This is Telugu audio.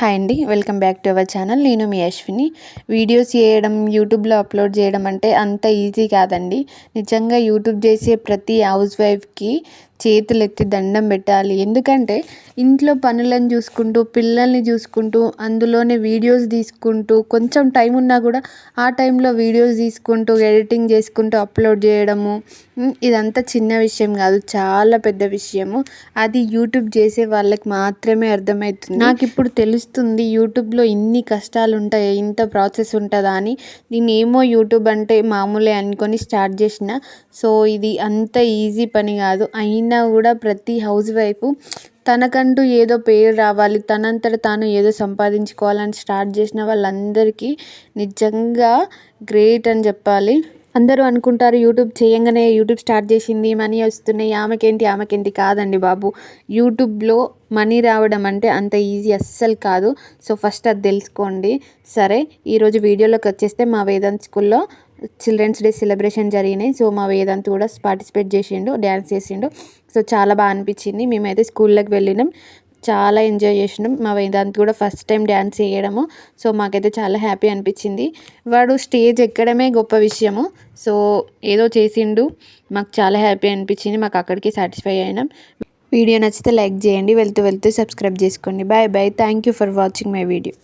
హాయ్ అండి, welcome back to our channel. నేను మీ అశ్విని. వీడియోస్ చేయడం, యూట్యూబ్లో అప్లోడ్ చేయడం అంటే అంత ఈజీ కాదండి. నిజంగా యూట్యూబ్ చేసే ప్రతి హౌస్ వైఫ్కి చేతులెత్తి దండం పెట్టాలి. ఎందుకంటే ఇంట్లో పనులను చూసుకుంటూ, పిల్లల్ని చూసుకుంటూ, అందులోనే వీడియోస్ తీసుకుంటూ, కొంచెం టైం ఉన్నా కూడా ఆ టైంలో వీడియోస్ తీసుకుంటూ, ఎడిటింగ్ చేసుకుంటూ అప్లోడ్ చేయడము, ఇదంతా చిన్న విషయం కాదు, చాలా పెద్ద విషయము. అది యూట్యూబ్ చేసే వాళ్ళకి మాత్రమే అర్థమవుతుంది. నాకు ఇప్పుడు తెలుస్తుంది యూట్యూబ్లో ఇన్ని కష్టాలు ఉంటాయి, ఇంత ప్రాసెస్ ఉంటుందా అని. దీన్ని ఏమో యూట్యూబ్ అంటే మామూలే అనుకొని స్టార్ట్ చేసిన. సో ఇది అంత ఈజీ పని కాదు. అయినా కూడా ప్రతి హౌస్ వైఫ్ తనకంటూ ఏదో పేరు రావాలి, తనంతట తాను ఏదో సంపాదించుకోవాలని స్టార్ట్ చేసిన వాళ్ళందరికీ నిజంగా గ్రేట్ అని చెప్పాలి. అందరూ అనుకుంటారు యూట్యూబ్ చేయంగానే యూట్యూబ్ స్టార్ట్ చేసింది, మనీ వస్తున్నాయి, ఆమెకేంటి కాదండి బాబు. యూట్యూబ్లో మనీ రావడం అంటే అంత ఈజీ అస్సలు కాదు. సో ఫస్ట్ అది తెలుసుకోండి. సరే, ఈరోజు వీడియోలోకి వచ్చేస్తే మా వేదాంత్ స్కూల్లో చిల్డ్రన్స్ డే సెలబ్రేషన్ జరిగినాయి. సో మా వేదాంత్ కూడా పార్టిసిపేట్ చేసిండు, డ్యాన్స్ చేసిండు. సో చాలా బాగా అనిపించింది. మేమైతే స్కూల్లోకి వెళ్ళినాం, చాలా ఎంజాయ్ చేసినాం. మా వేదాంత్ కూడా ఫస్ట్ టైం డ్యాన్స్ చేయడము. సో మాకైతే చాలా హ్యాపీ అనిపించింది. వాడు స్టేజ్ ఎక్కడమే గొప్ప విషయము. సో ఏదో చేసిండు, మాకు చాలా హ్యాపీ అనిపించింది. మాకు అక్కడికి సాటిస్ఫై అయినాం. వీడియో నచ్చితే లైక్ చేయండి, వెళ్తూ సబ్స్క్రైబ్ చేసుకోండి. Bye bye. Thank you for watching my video.